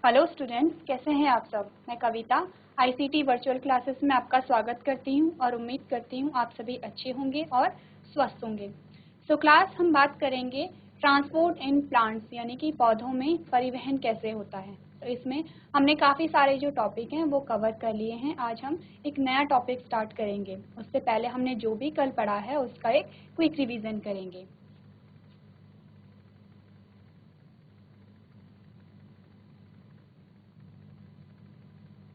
Hello students, कैसे हैं आप सब। मैं कविता आईसीटी वर्चुअल क्लासेस में आपका स्वागत करती हूं और उम्मीद करती हूं आप सभी अच्छे होंगे और स्वस्थ होंगे। क्लास हम बात करेंगे ट्रांसपोर्ट इन प्लांट्स यानी कि पौधों में परिवहन कैसे होता है। तो इसमें हमने काफ़ी सारे जो टॉपिक हैं वो कवर कर लिए हैं। आज हम एक नया टॉपिक स्टार्ट करेंगे। उससे पहले हमने जो भी कल पढ़ा है उसका एक क्विक रिवीजन करेंगे।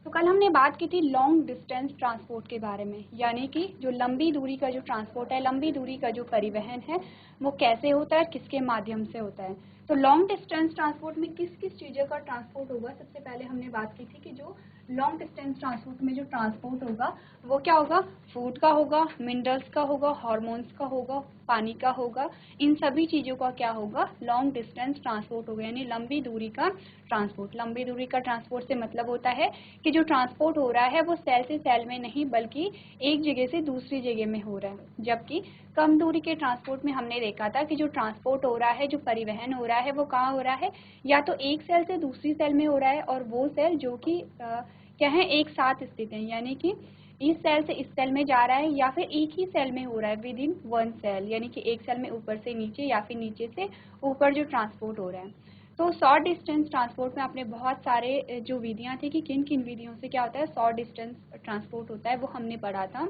तो कल हमने बात की थी लॉन्ग डिस्टेंस ट्रांसपोर्ट के बारे में, यानी कि जो लंबी दूरी का जो ट्रांसपोर्ट है, लंबी दूरी का जो परिवहन है वो कैसे होता है, किसके माध्यम से होता है। तो लॉन्ग डिस्टेंस ट्रांसपोर्ट में किस किस चीज़ों का ट्रांसपोर्ट होगा। सबसे पहले हमने बात की थी कि जो लॉन्ग डिस्टेंस ट्रांसपोर्ट में जो ट्रांसपोर्ट होगा वो क्या होगा, फूड का होगा, मिनरल्स का होगा, हार्मोन्स का होगा, पानी का होगा। इन सभी चीज़ों का क्या होगा, लॉन्ग डिस्टेंस ट्रांसपोर्ट होगा, यानी लंबी दूरी का ट्रांसपोर्ट। लंबी दूरी का ट्रांसपोर्ट से मतलब होता है कि जो ट्रांसपोर्ट हो रहा है वो सेल से सेल में नहीं बल्कि एक जगह से दूसरी जगह में हो रहा है। जबकि कम दूरी के ट्रांसपोर्ट में हमने देखा था कि जो ट्रांसपोर्ट हो रहा है, जो परिवहन हो रहा है वो कहाँ हो रहा है, या तो एक सेल से दूसरी सेल में हो रहा है, और वो सेल जो कि क्या है, एक साथ स्थित है, यानी कि इस सेल से इस सेल में जा रहा है, या फिर एक ही सेल में हो रहा है विद इन वन सेल, यानी कि एक सेल में ऊपर से नीचे या फिर नीचे से ऊपर जो ट्रांसपोर्ट हो रहा है। तो शॉर्ट डिस्टेंस ट्रांसपोर्ट में आपने बहुत सारे जो विधियां थी कि किन किन विधियों से क्या होता है शॉर्ट डिस्टेंस ट्रांसपोर्ट होता है वो हमने पढ़ा था।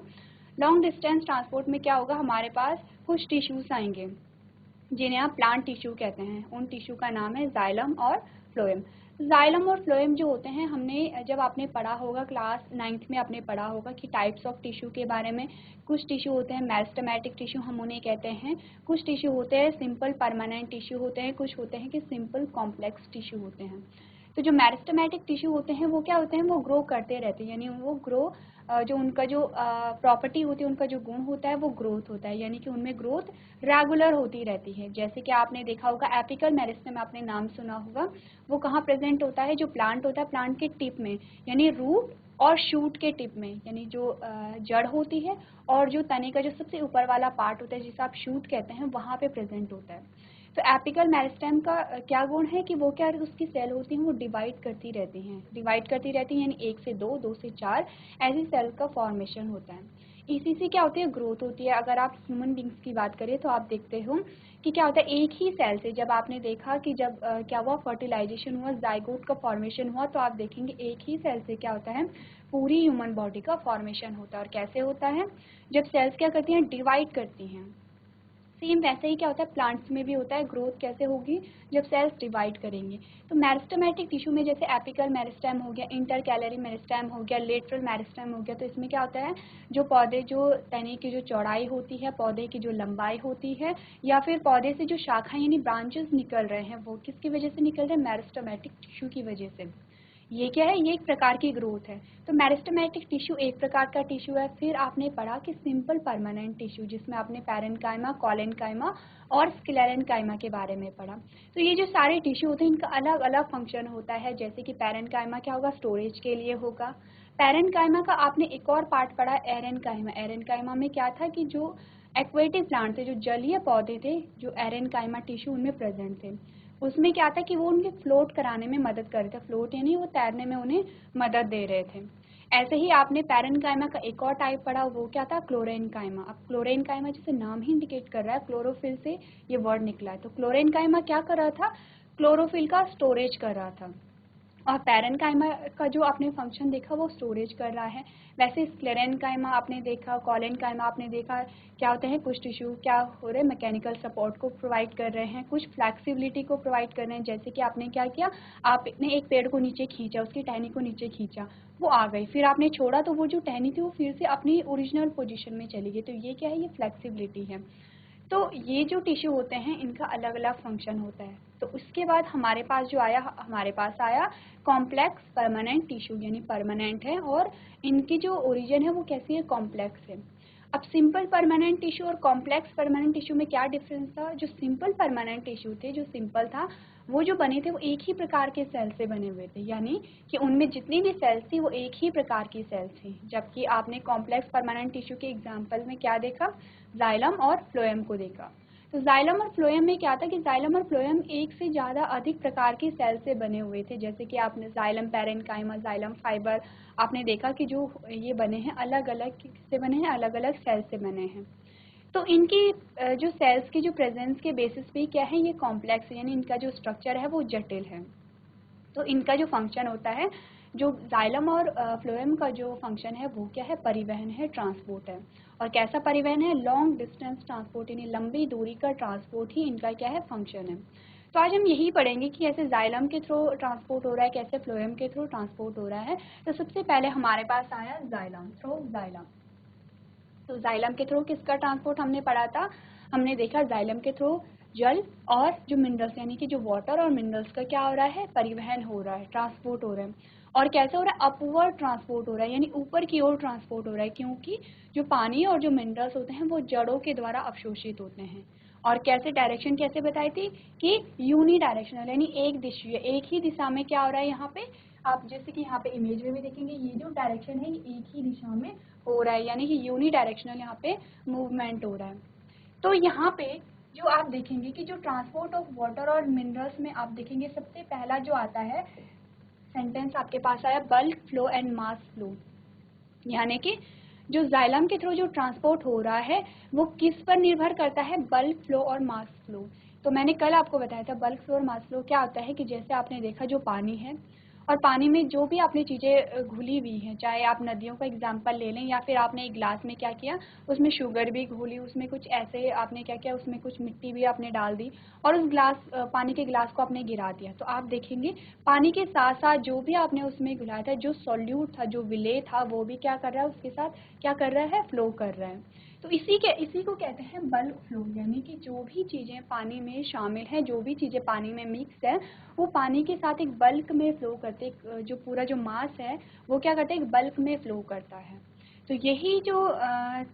लॉन्ग डिस्टेंस ट्रांसपोर्ट में क्या होगा, हमारे पास कुछ टिश्यूज आएंगे जिन्हें आप प्लांट टिश्यू कहते हैं। उन टिश्यू का नाम है जाइलम और फ्लोएम। जाइलम और फ्लोएम जो होते हैं, हमने जब आपने पढ़ा होगा क्लास 9th में आपने पढ़ा होगा कि टाइप्स ऑफ टिश्यू के बारे में। कुछ टिश्यू होते हैं मेरिस्टेमेटिक टिश्यू, हम उन्हें कहते हैं। कुछ टिश्यू होते हैं सिंपल परमानेंट टिश्यू होते हैं, कुछ होते हैं कि सिंपल कॉम्प्लेक्स टिश्यू होते हैं। तो जो मेरिस्टेमेटिक टिश्यू होते हैं वो क्या होते हैं, वो ग्रो करते रहते हैं, यानी वो ग्रो जो उनका जो प्रॉपर्टी होती है, उनका जो गुण होता है वो ग्रोथ होता है, यानी कि उनमें ग्रोथ रेगुलर होती रहती है। जैसे कि आपने देखा होगा एपिकल मेरिस्टेम, आपने नाम सुना होगा। वो कहाँ प्रेजेंट होता है, जो प्लांट होता है प्लांट के टिप में, यानी रूट और शूट के टिप में, यानी जो जड़ होती है और जो तने का जो सबसे ऊपर वाला पार्ट होता है जिसे आप शूट कहते हैं, वहाँ पे प्रेजेंट होता है। तो एपिकल मेरिस्टेम का क्या गुण है कि वो क्या, उसकी सेल होती हैं वो डिवाइड करती रहती हैं, यानी 1 से 2, 2 से 4 ऐसी सेल का फॉर्मेशन होता है। इसी से क्या होती है, ग्रोथ होती है। अगर आप ह्यूमन बींग्स की बात करें तो आप देखते हो कि क्या होता है, एक ही सेल से जब आपने देखा कि जब क्या हुआ, फर्टिलाइजेशन हुआ, जाइगोट का फॉर्मेशन हुआ, तो आप देखेंगे एक ही सेल से क्या होता है, पूरी ह्यूमन बॉडी का फॉर्मेशन होता है। और कैसे होता है, जब सेल्स क्या करती हैं, डिवाइड करती हैं। सेम वैसे ही क्या होता है प्लांट्स में भी होता है। ग्रोथ कैसे होगी, जब सेल्स डिवाइड करेंगे। तो मेरिस्टेमेटिक टिश्यू में जैसे एपिकल मेरिस्टेम हो गया, इंटरकैलरी मेरिस्टेम हो गया, लेटरल मेरिस्टेम हो गया, तो इसमें क्या होता है, जो पौधे जो तने की जो चौड़ाई होती है, पौधे की जो लंबाई होती है, या फिर पौधे से जो शाखाएं यानी ब्रांचेस निकल रहे हैं वो किसकी वजह से निकल रहे हैं, मेरिस्टेमेटिक टिश्यू की वजह से। ये क्या है, ये एक प्रकार की ग्रोथ है। तो मेरिस्टेमेटिक टिश्यू एक प्रकार का टिश्यू है। फिर आपने पढ़ा कि सिंपल परमानेंट टिश्यू, जिसमें आपने पैरेन्काइमा, कोलेनकाइमा और स्क्लेरेन्काइमा के बारे में पढ़ा। तो ये जो सारे टिश्यू होते हैं इनका अलग अलग फंक्शन होता है। जैसे कि पैरेन्काइमा क्या होगा, स्टोरेज के लिए होगा। पैरेन्काइमा का आपने एक और पार्ट पढ़ा, एरेन्काइमा। एरेन्काइमा में क्या था कि जो एक्वेटिक प्लांट थे, जो जलीय पौधे थे, जो एरेन्काइमा टिश्यू उनमें प्रेजेंट थे, उसमें क्या था कि वो उनके फ्लोट कराने में मदद कर रहे थे। फ्लोट यानी वो तैरने में उन्हें मदद दे रहे थे। ऐसे ही आपने पैरेन्काइमा का एक और टाइप पढ़ा, वो क्या था, क्लोरेन्काइमा। अब क्लोरेन्काइमा जैसे नाम ही इंडिकेट कर रहा है, क्लोरोफिल से ये वर्ड निकला है। तो क्लोरेन्काइमा क्या कर रहा था, क्लोरोफिल का स्टोरेज कर रहा था। और पैरेन्काइमा का जो आपने फंक्शन देखा वो स्टोरेज कर रहा है। वैसे स्क्लेरेन्काइमा आपने देखा, कोलेनकाइमा आपने देखा, क्या होते हैं, कुछ टिश्यू क्या हो रहे हैं, मैकेनिकल सपोर्ट को प्रोवाइड कर रहे हैं, कुछ फ्लैक्सिबिलिटी को प्रोवाइड कर रहे हैं। जैसे कि आपने क्या किया, आपने एक पेड़ को नीचे खींचा, उसकी टहनी को नीचे खींचा, वो आ गई, फिर आपने छोड़ा तो वो जो टहनी थी वो फिर से अपनी ओरिजिनल पोजिशन में चली गई। तो ये क्या है, ये फ्लैक्सिबिलिटी है। तो ये जो टिश्यू होते हैं इनका अलग अलग फंक्शन होता है। तो उसके बाद हमारे पास जो आया, हमारे पास आया कॉम्प्लेक्स परमानेंट टिश्यू, यानी परमानेंट है और इनकी जो ओरिजिन है वो कैसी है, कॉम्प्लेक्स है। अब सिंपल परमानेंट टिश्यू और कॉम्प्लेक्स परमानेंट टिश्यू में क्या डिफरेंस था, जो सिंपल परमानेंट टिश्यू थे, जो सिंपल था, वो जो बने थे वो एक ही प्रकार के सेल से बने हुए थे, यानी कि उनमें जितनी भी सेल्स थी वो एक ही प्रकार की सेल्स थी। जबकि आपने कॉम्प्लेक्स परमानेंट टिश्यू के एग्जाम्पल में क्या देखा, जाइलम और फ्लोएम को देखा। तो जाइलम और फ्लोएम में क्या था कि जाइलम और फ्लोएम एक से ज़्यादा अधिक प्रकार के सेल से बने हुए थे, जैसे कि आपने जाइलम पैरेन्काइमा, जाइलम फाइबर, आपने देखा कि जो ये बने हैं अलग अलग किससे बने हैं, अलग अलग सेल से बने हैं। तो इनकी जो सेल्स की जो प्रेजेंस के बेसिस पे क्या है, ये कॉम्प्लेक्स यानी इनका जो स्ट्रक्चर है वो जटिल है। तो इनका जो फंक्शन होता है, जो जाइलम और फ्लोएम का जो फंक्शन है वो क्या है, परिवहन है, ट्रांसपोर्ट है। और कैसा परिवहन है, लॉन्ग डिस्टेंस ट्रांसपोर्ट, यानी लंबी दूरी का ट्रांसपोर्ट ही इनका क्या है, फंक्शन है। तो आज हम यही पढ़ेंगे कि कैसे जाइलम के थ्रू ट्रांसपोर्ट हो रहा है, कैसे फ्लोएम के थ्रू ट्रांसपोर्ट हो रहा है। तो सबसे पहले हमारे पास आया जाइलम, थ्रू जाइलम। तो जाइलम के थ्रू किसका ट्रांसपोर्ट हमने पढ़ा था, हमने देखा जाइलम के थ्रू जल और जो मिनरल्स यानी कि जो वाटर और मिनरल्स का क्या हो रहा है, परिवहन हो रहा है, ट्रांसपोर्ट हो रहा है। और कैसे हो रहा है, अपवर्ड ट्रांसपोर्ट हो रहा है, यानी ऊपर की ओर ट्रांसपोर्ट हो रहा है, क्योंकि जो पानी और जो मिनरल्स होते हैं वो जड़ों के द्वारा अवशोषित होते हैं। और कैसे डायरेक्शन कैसे बताई थी कि यूनी डायरेक्शनल, यानी एक दिशा, एक ही दिशा में क्या हो रहा है यहाँ पे, आप जैसे कि यहाँ पे इमेज में भी देखेंगे, ये जो डायरेक्शन है ये एक ही दिशा में हो रहा है, यानी कि यूनी डायरेक्शनल यहाँ पे मूवमेंट हो रहा है। तो यहाँ पे जो आप देखेंगे कि जो ट्रांसपोर्ट ऑफ वाटर और मिनरल्स में आप देखेंगे सबसे पहला जो आता है सेंटेंस आपके पास आया, bulk flow and mass flow, यानी कि जो जाइलम के थ्रू जो ट्रांसपोर्ट हो रहा है वो किस पर निर्भर करता है, बल्क फ्लो और मास फ्लो। तो मैंने कल आपको बताया था बल्क फ्लो और मास फ्लो क्या होता है कि जैसे आपने देखा जो पानी है और पानी में जो भी आपने चीज़ें घुली हुई हैं, चाहे आप नदियों का एग्जांपल ले लें या फिर आपने एक ग्लास में क्या किया, उसमें शुगर भी घोली, उसमें कुछ ऐसे आपने क्या किया, उसमें कुछ मिट्टी भी आपने डाल दी और उस ग्लास पानी के ग्लास को आपने गिरा दिया। तो आप देखेंगे पानी के साथ साथ जो भी आपने उसमें घुलाया था, जो सॉल्यूट था, जो विलेय था, वो भी क्या कर रहा है, उसके साथ क्या कर रहा है, फ्लो कर रहा है। तो इसी को कहते हैं बल्क फ्लो, यानी कि जो भी चीज़ें पानी में शामिल हैं, जो भी चीज़ें पानी में मिक्स है, वो पानी के साथ एक बल्क में फ्लो करते, जो पूरा जो मास है वो क्या करता है, एक बल्क में फ्लो करता है। तो यही जो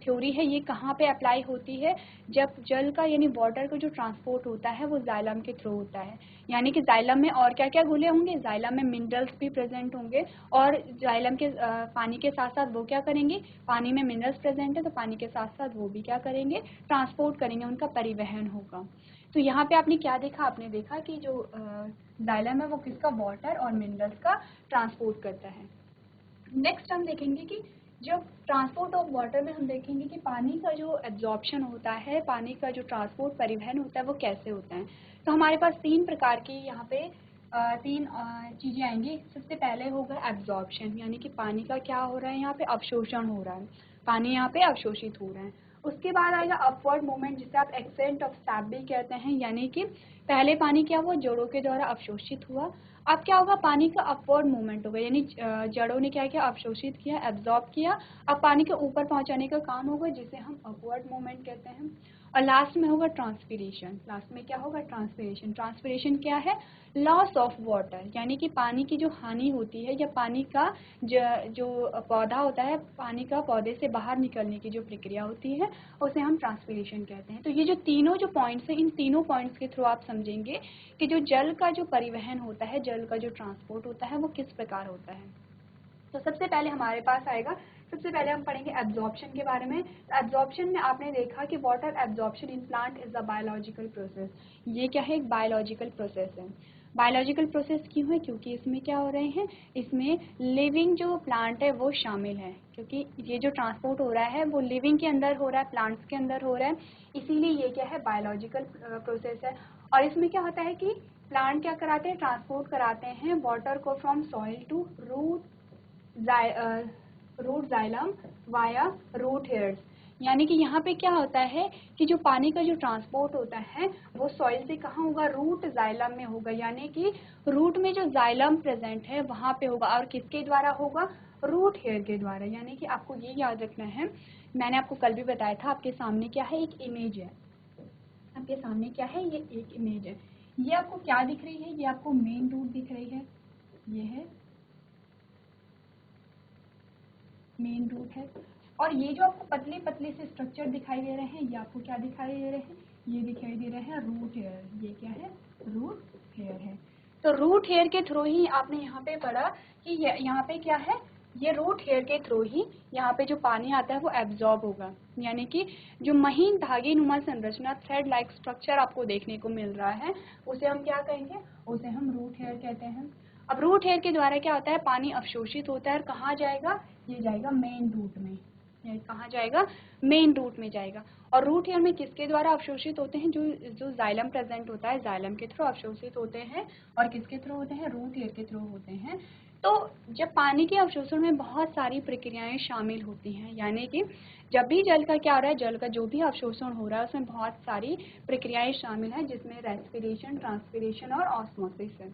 थ्योरी है ये कहाँ पे अप्लाई होती है, जब जल का यानी वाटर का जो ट्रांसपोर्ट होता है वो जाइलम के थ्रू होता है। यानी कि जाइलम में और क्या क्या घुले होंगे, जाइलम में मिनरल्स भी प्रेजेंट होंगे और जाइलम के पानी के साथ साथ वो क्या करेंगे, पानी में मिनरल्स प्रेजेंट है तो पानी के साथ साथ वो भी क्या करेंगे, ट्रांसपोर्ट करेंगे, उनका परिवहन होगा। तो यहाँ पे आपने क्या देखा, आपने देखा कि जो जाइलम है वो किसका, वाटर और मिनरल्स का ट्रांसपोर्ट करता है। नेक्स्ट हम देखेंगे कि जब ट्रांसपोर्ट ऑफ वाटर में हम देखेंगे कि पानी का जो एब्जॉर्प्शन होता है, पानी का जो ट्रांसपोर्ट परिवहन होता है वो कैसे होता है। तो हमारे पास तीन प्रकार की यहाँ पे तीन चीज़ें आएंगी। सबसे पहले होगा एब्जॉर्प्शन, यानी कि पानी का क्या हो रहा है, यहाँ पे अवशोषण हो रहा है, पानी यहाँ पे अवशोषित हो रहा है। उसके बाद आएगा अपवर्ड मूवमेंट, जिसे आप एक्सेंट ऑफ सैप भी कहते हैं, यानी कि पहले पानी क्या हुआ, जड़ों के द्वारा अवशोषित हुआ, अब क्या होगा, पानी का अपवर्ड मूवमेंट होगा, यानी जड़ों ने क्या किया, अवशोषित किया, एब्जॉर्ब किया, अब पानी के ऊपर पहुंचाने का काम होगा, जिसे हम अपवर्ड मूवमेंट कहते हैं। और लास्ट में होगा ट्रांसपीरेशन, लास्ट में क्या होगा, ट्रांसपीरेशन। ट्रांसपीरेशन क्या है, लॉस ऑफ वाटर, यानी कि पानी की जो हानि होती है या पानी का जो पौधा होता है, पानी का पौधे से बाहर निकलने की जो प्रक्रिया होती है उसे हम ट्रांसपीरेशन कहते हैं। तो ये जो तीनों जो पॉइंट्स हैं, इन तीनों पॉइंट्स के थ्रू आप समझेंगे कि जो जल का जो परिवहन होता है, जल का जो ट्रांसपोर्ट होता है वो किस प्रकार होता है। तो सबसे पहले हमारे पास आएगा, सबसे पहले हम पढ़ेंगे एब्जॉर्प्शन के बारे में। एब्जॉर्प्शन में आपने देखा कि water absorption in plant is a biological process. ये क्या है, एक बायोलॉजिकल प्रोसेस है। बायोलॉजिकल प्रोसेस क्यों है, क्योंकि इसमें क्या हो रहे हैं, इसमें लिविंग जो प्लांट है वो शामिल है, क्योंकि ये जो ट्रांसपोर्ट हो रहा है वो लिविंग के अंदर हो रहा है, प्लांट्स के अंदर हो रहा है, इसीलिए ये क्या है, बायोलॉजिकल प्रोसेस है। और इसमें क्या होता है कि प्लांट क्या कराते हैं, ट्रांसपोर्ट कराते हैं वाटर को from soil to root xylem via root hairs. यानी कि यहाँ पे क्या होता है कि जो पानी का जो ट्रांसपोर्ट होता है वो सॉइल से कहाँ होगा, रूट जाइलम में होगा, यानी कि रूट में जो जाइलम प्रेजेंट है वहाँ पे होगा। और किसके द्वारा होगा, रूट हेयर के द्वारा। यानी कि आपको ये याद रखना है, मैंने आपको कल भी बताया था, आपके सामने क्या है, एक इमेज है, आपके सामने क्या है, ये एक इमेज है। ये आपको क्या दिख रही है, ये आपको मेन रूट दिख रही है, ये है मेन रूट है। और ये जो आपको पतले पतले से स्ट्रक्चर दिखाई दे रहे हैं, ये आपको क्या दिखाई दे रहे हैं, ये दिखाई दे रहे हैं रूट हेयर। ये क्या है, रूट हेयर है। तो रूट हेयर के थ्रू ही आपने यहाँ पे पढ़ा कि यहाँ पे क्या है, ये रूट हेयर के थ्रू ही यहाँ पे जो पानी आता है वो एब्जॉर्ब होगा, यानी कि जो महीन धागे नुमा संरचना थ्रेड लाइक स्ट्रक्चर आपको देखने को मिल रहा है उसे हम क्या कहेंगे, उसे हम रूट हेयर कहते हैं। अब रूट हेयर के द्वारा क्या होता है, पानी अवशोषित होता है और कहाँ जाएगा, ये जाएगा मेन रूट में, ये कहाँ जाएगा, मेन रूट में जाएगा। और रूट हेयर में किसके द्वारा अवशोषित होते हैं, जो जाइलम प्रेजेंट होता है जाइलम के थ्रू अवशोषित होते हैं, और किसके थ्रू होते हैं, रूट हेयर के थ्रू होते हैं। तो जब पानी के अवशोषण में बहुत सारी प्रक्रियाएं शामिल होती हैं, यानी कि जब भी जल का क्या हो रहा है, जल का जो भी अवशोषण हो रहा है उसमें बहुत सारी प्रक्रियाएं शामिल हैं, जिसमें रेस्पिरेशन, ट्रांसपिरेशन और ऑस्मोसिस है।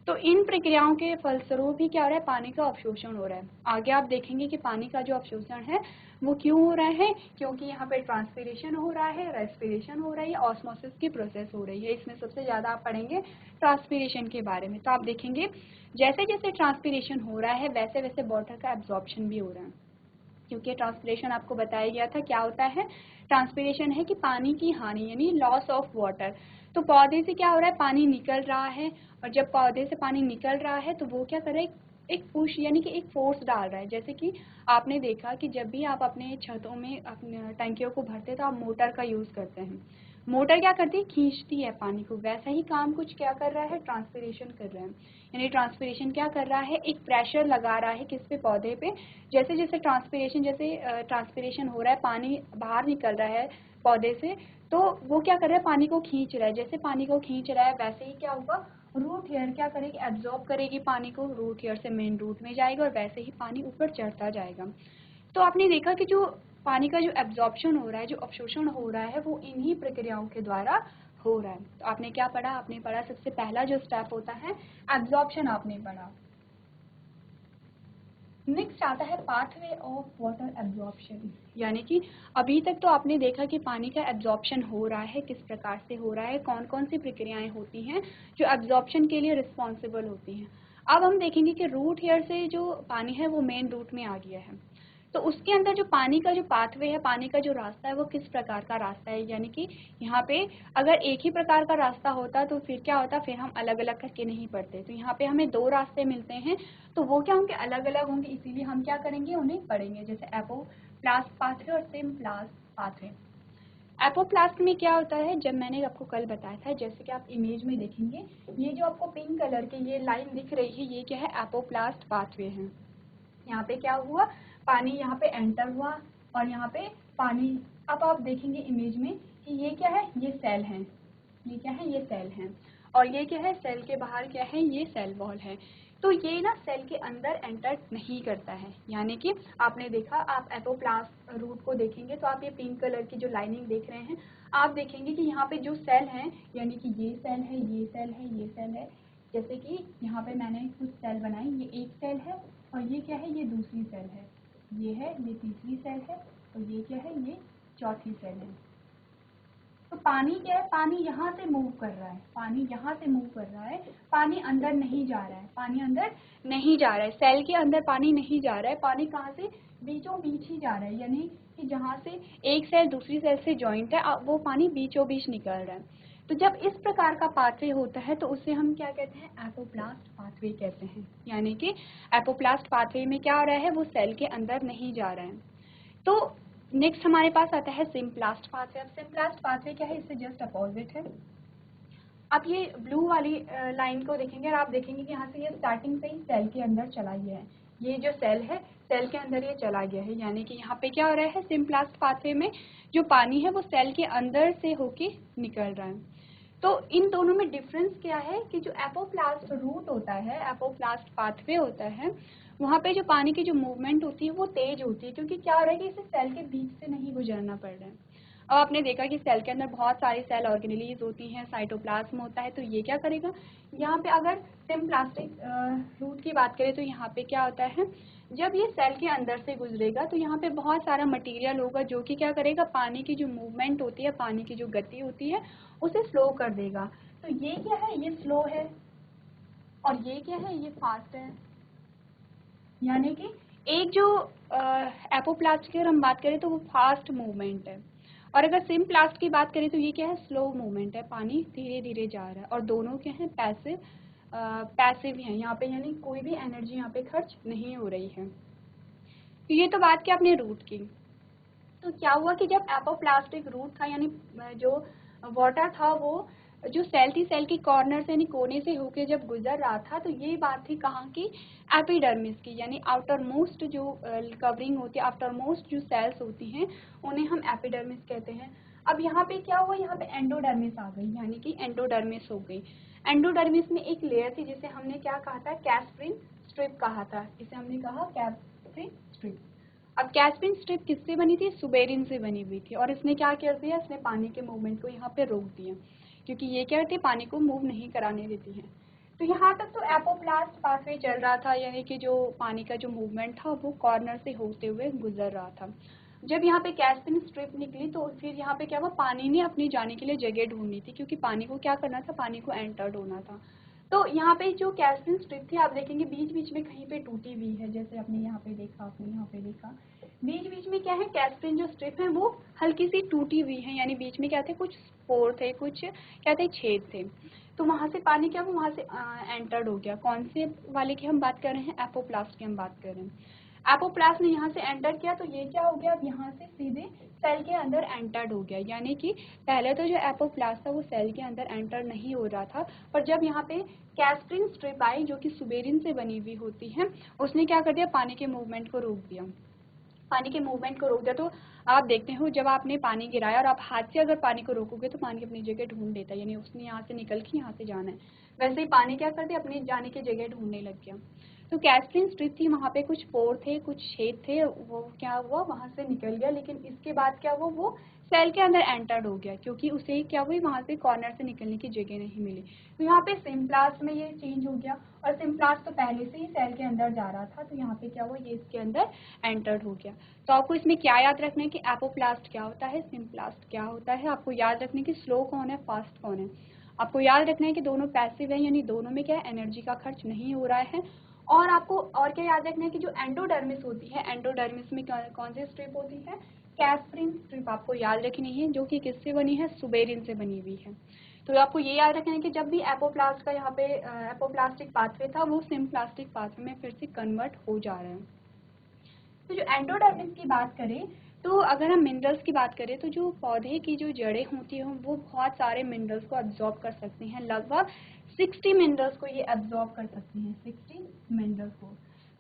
तो इन प्रक्रियाओं के फलस्वरूप ही क्या हो रहा है, पानी का अवशोषण हो रहा है। आगे आप देखेंगे कि पानी का जो अवशोषण है वो क्यों हो रहा है, क्योंकि यहाँ पे ट्रांसपिरेशन हो रहा है, रेस्पिरेशन हो रही है, ऑस्मोसिस की प्रोसेस हो रही है। इसमें सबसे ज़्यादा आप पढ़ेंगे ट्रांसपिरेशन के बारे में। तो आप देखेंगे जैसे जैसे ट्रांसपिरेशन हो रहा है वैसे वैसे वाटर का एब्जॉर्प्शन भी हो रहा है, क्योंकि ट्रांसपिरेशन आपको बताया गया था क्या होता है, ट्रांसपिरेशन है कि पानी की हानि यानी लॉस ऑफ वाटर। तो पौधे से क्या हो रहा है, पानी निकल रहा है, और जब पौधे से पानी निकल रहा है तो वो क्या कर रहा है, एक पुश यानी कि एक फोर्स डाल रहा है। जैसे कि आपने देखा कि जब भी आप अपने छतों में अपने टंकियों को भरते तो आप मोटर का यूज़ करते हैं, मोटर क्या करती है, खींचती है पानी को। वैसा ही काम कुछ क्या कर रहा है, ट्रांसपिरेशन कर रहा है। यानी ट्रांसपिरेशन क्या कर रहा है, एक प्रेशर लगा रहा है किस पे, पौधे पे। जैसे जैसे ट्रांसपिरेशन हो रहा है, पानी बाहर निकल रहा है पौधे से, तो वो क्या कर रहा है, पानी को खींच रहा है। जैसे पानी को खींच रहा है वैसे ही क्या होगा, रूट हेयर क्या करेगी, एब्जॉर्ब करेगी पानी को, रूट हेयर से मेन रूट में जाएगा और वैसे ही पानी ऊपर चढ़ता जाएगा। तो आपने देखा कि जो पानी का जो एब्जॉर्प्शन हो रहा है, जो अवशोषण हो रहा है, वो इन्हीं प्रक्रियाओं के द्वारा हो रहा है। तो आपने क्या पढ़ा, आपने पढ़ा सबसे पहला जो स्टेप होता है एब्जॉर्प्शन, आपने पढ़ा। नेक्स्ट आता है पाथवे ऑफ वाटर एब्जॉर्प्शन, यानी कि अभी तक तो आपने देखा कि पानी का एब्जॉर्प्शन हो रहा है, किस प्रकार से हो रहा है, कौन कौन सी प्रक्रियाएं होती हैं जो एब्जॉर्प्शन के लिए रिस्पॉन्सिबल होती हैं। अब हम देखेंगे कि रूट हेयर से जो पानी है वो मेन रूट में आ गया है, तो उसके अंदर जो पानी का जो पाथवे है, पानी का जो रास्ता है वो किस प्रकार का रास्ता है। यानी कि यहाँ पे अगर एक ही प्रकार का रास्ता होता तो फिर क्या होता, फिर हम अलग अलग करके नहीं पढ़ते। तो यहाँ पे हमें दो रास्ते मिलते हैं, तो वो क्या होंगे, अलग अलग होंगे, इसीलिए हम क्या करेंगे, उन्हें पढ़ेंगे। जैसे एपोप्लास्ट पाथवे और सिम्प्लास्ट पाथवे। एपोप्लास्ट में क्या होता है, जब मैंने आपको कल बताया था, जैसे कि आप इमेज में देखेंगे, ये जो आपको पिंक कलर के ये लाइन दिख रही है, ये क्या है, एपोप्लास्ट पाथवे है। यहाँ पे क्या हुआ, पानी यहाँ पे एंटर हुआ और यहाँ पे पानी, अब आप देखेंगे इमेज में कि ये क्या है, ये सेल है, ये क्या है, ये सेल है, और ये क्या है, सेल के बाहर क्या है, ये सेल वॉल है। तो ये ना सेल के अंदर एंटर नहीं करता है। यानी कि आपने देखा, आप एपोप्लास्ट रूट को देखेंगे तो आप ये पिंक कलर की जो लाइनिंग देख रहे हैं, आप देखेंगे कि यहाँ पे जो सेल हैं, यानी कि ये सेल है, ये सेल है, ये सेल है। जैसे कि यहाँ पे मैंने कुछ सेल बनाई, ये एक सेल है और ये क्या है, ये दूसरी सेल है, ये है, ये तीसरी सेल है, और ये क्या है, ये चौथी सेल है। तो पानी क्या है, पानी यहाँ से मूव कर रहा है, पानी यहाँ से मूव कर रहा है, पानी अंदर नहीं जा रहा है, पानी अंदर नहीं जा रहा है, सेल के अंदर पानी नहीं जा रहा है, पानी कहाँ से, बीचों बीच ही जा रहा है। यानी कि जहाँ से एक सेल दूसरी सेल से जॉइंट है, वो पानी बीचों बीच निकल रहा है। तो जब इस प्रकार का पाथवे होता है तो उसे हम क्या कहते हैं, एपोप्लास्ट पाथवे कहते हैं। यानी कि एपोप्लास्ट पाथवे में क्या हो रहा है, वो सेल के अंदर नहीं जा रहा है। तो नेक्स्ट हमारे पास आता है सिम्प्लास्ट पाथवे। अब सिम्प्लास्ट पाथवे क्या है, इससे जस्ट अपोजिट है। अब ये ब्लू वाली लाइन को देखेंगे और आप देखेंगे कि यहाँ से ये स्टार्टिंग से ही सेल के अंदर चला गया है, ये जो सेल है सेल के अंदर ये चला गया है। यानी कि यहाँ पे क्या हो रहा है, सिम्प्लास्ट पाथवे में जो पानी है वो सेल के अंदर से होके निकल रहा है। तो इन दोनों में डिफरेंस क्या है कि जो एपोप्लास्ट रूट होता है, एपोप्लास्ट पाथवे होता है, वहाँ पे जो पानी की जो मूवमेंट होती है वो तेज होती है, क्योंकि क्या हो रहा है कि इसे सेल के बीच से नहीं गुजरना पड़ रहा है। अब आपने देखा कि सेल के अंदर बहुत सारी सेल ऑर्गेनेलीज होती हैं, साइटोप्लाज्म होता है, तो ये क्या करेगा, यहाँ पे अगर सिम्प्लास्टिक रूट की बात करें तो यहाँ पे क्या होता है, जब ये सेल के अंदर से गुजरेगा तो यहाँ पे बहुत सारा मटेरियल होगा जो कि क्या करेगा, पानी की जो मूवमेंट होती है, पानी की जो गति होती है उसे स्लो कर देगा। तो ये क्या है, ये स्लो है, और ये क्या है, ये फास्ट है। यानी कि एक जो एपोप्लास्ट की अगर हम बात करें तो वो फास्ट मूवमेंट है, और अगर सिम्प्लास्ट की बात करें तो ये क्या है, स्लो मूवमेंट है, पानी धीरे धीरे जा रहा है। और दोनों क्या है, पैसिव पैसिव हैं यहाँ पे, यानी कोई भी एनर्जी यहाँ पे खर्च नहीं हो रही है। तो ये तो बात की आपने रूट की। तो क्या हुआ कि जब एपोप्लास्टिक रूट था, यानी जो वाटर था वो जो सेल थी, सेल की कॉर्नर से यानी कोने से होके जब गुजर रहा था, तो ये बात थी कहाँ की, एपिडर्मिस की, यानी आउटर मोस्ट जो कवरिंग होती है, आउटर मोस्ट जो सेल्स होती हैं उन्हें हम एपिडर्मिस कहते हैं। अब यहाँ पे क्या हुआ, यहाँ पे एंडोडर्मिस आ गई, यानी कि एंडोडर्मिस हो गई। एंडोडर्मिस में एक लेयर थी जिसे हमने क्या कहा था, कैस्परिन स्ट्रिप कहा था, इसे हमने कहा कैस्परिन स्ट्रिप। अब कैस्परिन स्ट्रिप किससे बनी थी, सुबेरिन से बनी हुई थी, और इसने क्या कर दिया, इसने पानी के मूवमेंट को यहाँ पे रोक दिया, क्योंकि ये क्या होती है, पानी को मूव नहीं कराने देती है। तो यहाँ तक तो एपोप्लास्ट पाथवे चल रहा था, यानी कि जो पानी का जो मूवमेंट था वो कॉर्नर से होते हुए गुजर रहा था। जब यहाँ पे कैस्परिन स्ट्रिप निकली तो फिर यहाँ पे क्या हुआ, पानी ने अपनी जाने के लिए जगह ढूंढनी थी, क्योंकि पानी को क्या करना था, पानी को एंटर्ड होना था। तो यहाँ पे जो कैस्परिन स्ट्रिप थी, आप देखेंगे बीच बीच में कहीं पे टूटी हुई है, जैसे आपने यहाँ पे देखा, आपने यहाँ पे देखा, बीच बीच में क्या है, कैस्परिन जो स्ट्रिप है वो हल्की सी टूटी हुई है, यानी बीच में क्या थे, कुछ स्पोर थे, कुछ क्या थे, छेद थे। तो वहाँ से पानी क्या हुआ, वहाँ से एंटर्ड हो गया। कौन से वाले की हम बात कर रहे हैं, एपोप्लास्ट की हम बात कर रहे हैं। एपोप्लास्ट ने यहाँ से एंटर किया, तो ये क्या हो गया, अब यहाँ से सीधे सेल के अंदर एंटर्ड हो गया, यानी कि पहले तो जो एपोप्लास्ट था वो सेल के अंदर एंटर नहीं हो रहा था, पर जब यहाँ पे कैस्परिन स्ट्रिप आई जो कि सुबेरिन से बनी हुई होती है, उसने क्या कर दिया, पानी के मूवमेंट को रोक दिया, पानी के मूवमेंट को रोक दिया। तो आप देखते हो जब आपने पानी गिराया और आप हाथ से अगर पानी को रोकोगे तो पानी अपनी जगह ढूंढ लेता है, यानी उसने यहाँ से निकल के यहाँ से जाना है, वैसे ही पानी क्या कर दिया, अपनी जाने की जगह ढूंढने लग गया। तो कैस्परिन स्ट्रिप थी, वहाँ पे कुछ पोर थे, कुछ छेद थे, वो क्या हुआ, वहाँ से निकल गया, लेकिन इसके बाद क्या हुआ, वो सेल के अंदर एंटर्ड हो गया, क्योंकि उसे क्या हुई, वहाँ से कॉर्नर से निकलने की जगह नहीं मिली। तो यहाँ पे सिम्प्लास्ट में ये चेंज हो गया, और सिम्प्लास्ट तो पहले से ही सेल के अंदर जा रहा था, तो यहाँ पे क्या हुआ, ये इसके अंदर एंटर्ड हो गया। तो आपको इसमें क्या याद रखना है कि एपोप्लास्ट क्या होता है, सिम्प्लास्ट क्या होता है। आपको याद रखना है कि स्लो कौन है, फास्ट कौन है। आपको याद रखना है कि दोनों पैसिव है, यानी दोनों में क्या है, एनर्जी का खर्च नहीं हो रहा है। और आपको और क्या याद रखना है कि जो एंडोडर्मिस होती है, एंडोडर्मिस में कौन सी स्ट्रिप होती है, कैस्परिन स्ट्रिप आपको याद रखनी है, जो कि किससे बनी है, सुबेरिन से बनी हुई है। तो आपको ये याद रखना है कि जब भी एपोप्लास्ट का यहाँ पे एपोप्लास्टिक पाथवे था, वो सिम्प्लास्टिक पाथवे में फिर से कन्वर्ट हो जा रहा है। तो जो एंडोडर्मिस की बात करें, तो अगर हम मिनरल्स की बात करें, तो जो पौधे की जो जड़ें होती हैं वो बहुत सारे मिनरल्स को एब्जॉर्ब कर सकती हैं, लगभग 60 मिनरल्स को ये एब्जॉर्ब कर सकती हैं, 60 मिनरल्स को।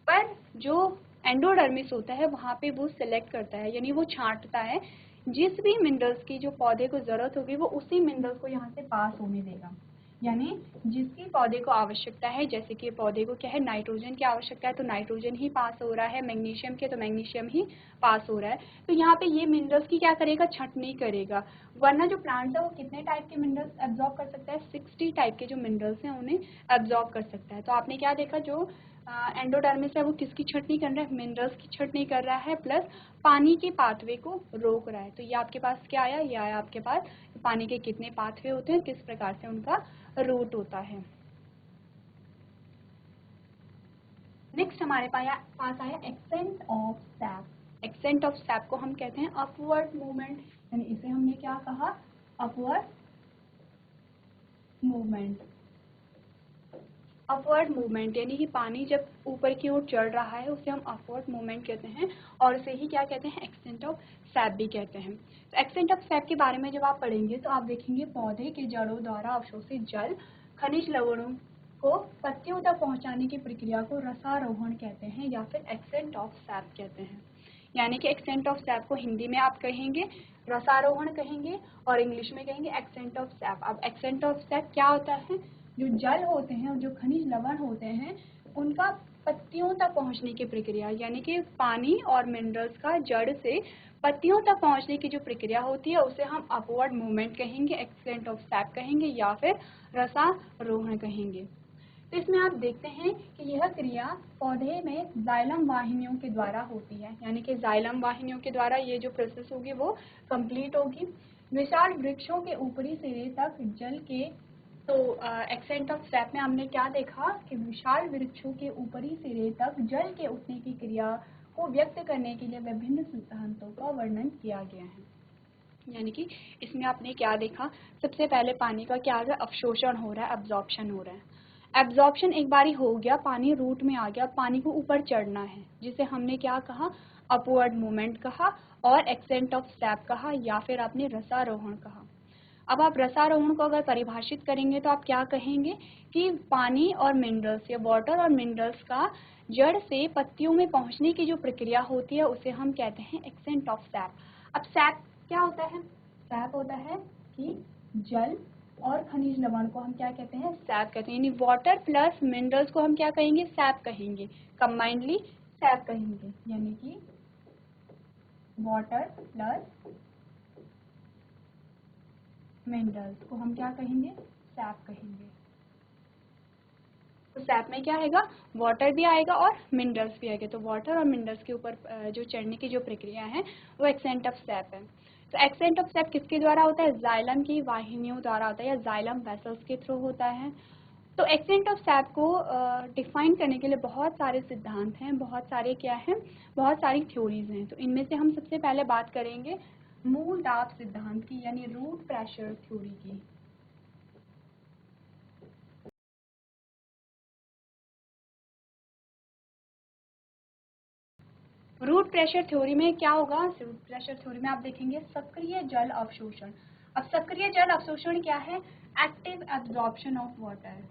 पर जो एंडोडर्मिस होता है वहाँ पे वो सिलेक्ट करता है, यानी वो छांटता है, जिस भी मिनरल्स की जो पौधे को ज़रूरत होगी वो उसी मिनरल्स को यहाँ से पास होने देगा, यानी जिसकी पौधे को आवश्यकता है, जैसे कि पौधे को क्या है, नाइट्रोजन की आवश्यकता है तो नाइट्रोजन ही पास हो रहा है, मैग्नीशियम के तो मैग्नीशियम ही पास हो रहा है। तो यहाँ पे ये मिनरल्स की क्या करेगा, छंटनी करेगा। वरना जो प्लांट्स है वो कितने टाइप के मिनरल्स एब्जॉर्ब कर सकता है, 60 टाइप के जो मिनरल्स हैं उन्हें एब्जॉर्ब कर सकता है। तो आपने क्या देखा, जो एंडोडर्मिस है वो किसकी छंटनी कर रहा है, मिनरल्स की छंटनी कर रहा है, प्लस पानी के पाथवे को रोक रहा है। तो ये आपके पास क्या आया, ये आया आपके पास पानी के कितने पाथवे होते हैं, किस प्रकार से उनका रूट होता है। नेक्स्ट हमारे पास आया accent of SAP. Accent of SAP को हम कहते हैं अपवर्ड मूवमेंट, यानी इसे हमने क्या कहा, अपवर्ड मूवमेंट। अपवर्ड मूवमेंट यानी कि पानी जब ऊपर की ओर चढ़ रहा है उसे हम अपवर्ड मूवमेंट कहते हैं, और उसे ही क्या कहते हैं, एक्सटेंट ऑफ सैप भी कहते हैं। तो एक्सटेंट ऑफ सैप के बारे में जब आप पढ़ेंगे तो आप देखेंगे पौधे के जड़ों द्वारा अवशोषित जल खनिज लवणों को पत्तियों तक पहुंचाने की प्रक्रिया को रसारोहण कहते हैं, या फिर एक्सटेंट ऑफ सैप कहते हैं। यानी कि एक्सटेंट ऑफ सैप को हिंदी में आप कहेंगे रसारोहण कहेंगे, और इंग्लिश में कहेंगे एक्सटेंट ऑफ सैप। अब एक्सटेंट ऑफ सैप क्या होता है, जो जल होते हैं और जो खनिज लवण होते हैं उनका पत्तियों तक पहुंचने की प्रक्रिया, यानी कि पानी और मिनरल्स का जड़ से पत्तियों तक पहुंचने की जो प्रक्रिया होती है उसे हम अपवर्ड मूवमेंट कहेंगे, एक्सटेंट ऑफ सैप कहेंगे, या फिर रसारोहण कहेंगे। तो इसमें आप देखते हैं कि यह क्रिया पौधे में जाइलम वाहिनियों के द्वारा होती है, यानी कि जाइलम वाहिनियों के द्वारा ये जो प्रोसेस होगी वो कंप्लीट होगी। विशाल वृक्षों के ऊपरी सिरे तक जल के, तो एक्सेंट ऑफ सैप में हमने क्या देखा कि विशाल वृक्षों के ऊपरी सिरे तक जल के उठने की क्रिया को व्यक्त करने के लिए विभिन्न सिद्धांतों का वर्णन किया गया है। यानी कि इसमें आपने क्या देखा, सबसे पहले पानी का क्या हो रहा है, अवशोषण हो रहा है, अब्जॉर्प्शन हो रहा है। एब्जॉर्प्शन एक बारी हो गया, पानी रूट में आ गया, पानी को ऊपर चढ़ना है, जिसे हमने क्या कहा, अपवर्ड मूवमेंट कहा और एक्सेंट ऑफ स्टेप कहा, या फिर आपने रसारोहण कहा। अब आप रसारोहण को अगर परिभाषित करेंगे तो आप क्या कहेंगे कि पानी और मिनरल्स या वाटर और मिनरल्स का जड़ से पत्तियों में पहुंचने की जो प्रक्रिया होती है उसे हम कहते हैं एक्सेंट ऑफ सैप। अब सैप क्या होता है? सैप होता है कि जल और खनिज लवण को हम क्या कहते हैं, सैप कहते हैं, यानी वाटर प्लस मिनरल्स को हम क्या कहेंगे, सैप कहेंगे, कंबाइंडली सैप कहेंगे, यानी कि वाटर प्लस मिनरल्स को हम क्या कहेंगे, सैप कहेंगे। तो सैप में क्या आएगा, वाटर भी आएगा और मिनरल्स भी आएगा। तो वाटर और मिनरल्स के ऊपर जो चढ़ने की जो प्रक्रिया है वो एक्सेंट ऑफ सैप है। तो एक्सेंट ऑफ सैप किसके द्वारा होता है, जाइलम की वाहिनियों द्वारा होता है या जाइलम वेसल्स के थ्रू होता है। तो एक्सेंट ऑफ सैप को डिफाइन करने के लिए बहुत सारे सिद्धांत हैं, बहुत सारे क्या हैं, बहुत सारी थ्योरीज हैं। तो इनमें से हम सबसे पहले बात करेंगे मूल दाब सिद्धांत की, यानी रूट प्रेशर थ्योरी की। रूट प्रेशर थ्योरी में क्या होगा, रूट प्रेशर थ्योरी में आप देखेंगे सक्रिय जल अवशोषण। अब सक्रिय जल अवशोषण क्या है, एक्टिव एब्जॉर्प्शन ऑफ वाटर।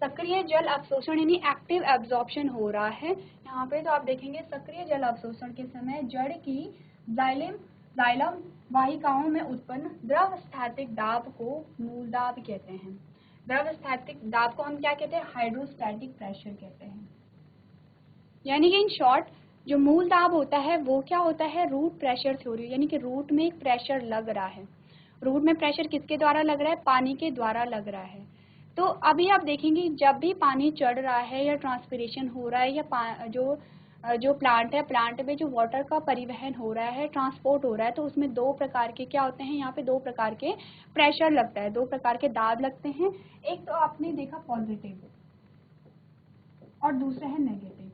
सक्रिय जल अवशोषण यानी एक्टिव एब्जॉर्प्शन हो रहा है यहाँ पे। तो आप देखेंगे सक्रिय जल अवशोषण के समय जड़ की जाइलम वाहिकाओं में उत्पन्न द्रव स्थैतिक दाब को मूल दाब कहते हैं। द्रव स्थैतिक दाब को हम क्या कहते हैं, हाइड्रोस्टैटिक प्रेशर कहते हैं। यानी कि इन शॉर्ट जो मूल दाब होता है वो क्या होता है, रूट प्रेशर थ्योरी, यानी कि रूट में एक प्रेशर लग रहा है। रूट में प्रेशर किसके द्वारा लग रहा है, पानी के द्वारा लग रहा है। तो अभी आप देखेंगे जब भी पानी चढ़ रहा है या ट्रांसपिरेशन हो रहा है या जो प्लांट है, प्लांट में जो वाटर का परिवहन हो रहा है, ट्रांसपोर्ट हो रहा है, तो उसमें दो प्रकार के क्या होते हैं, यहाँ पे दो प्रकार के प्रेशर लगता है, दो प्रकार के दाब लगते हैं। एक तो आपने देखा पॉजिटिव और दूसरा है नेगेटिव।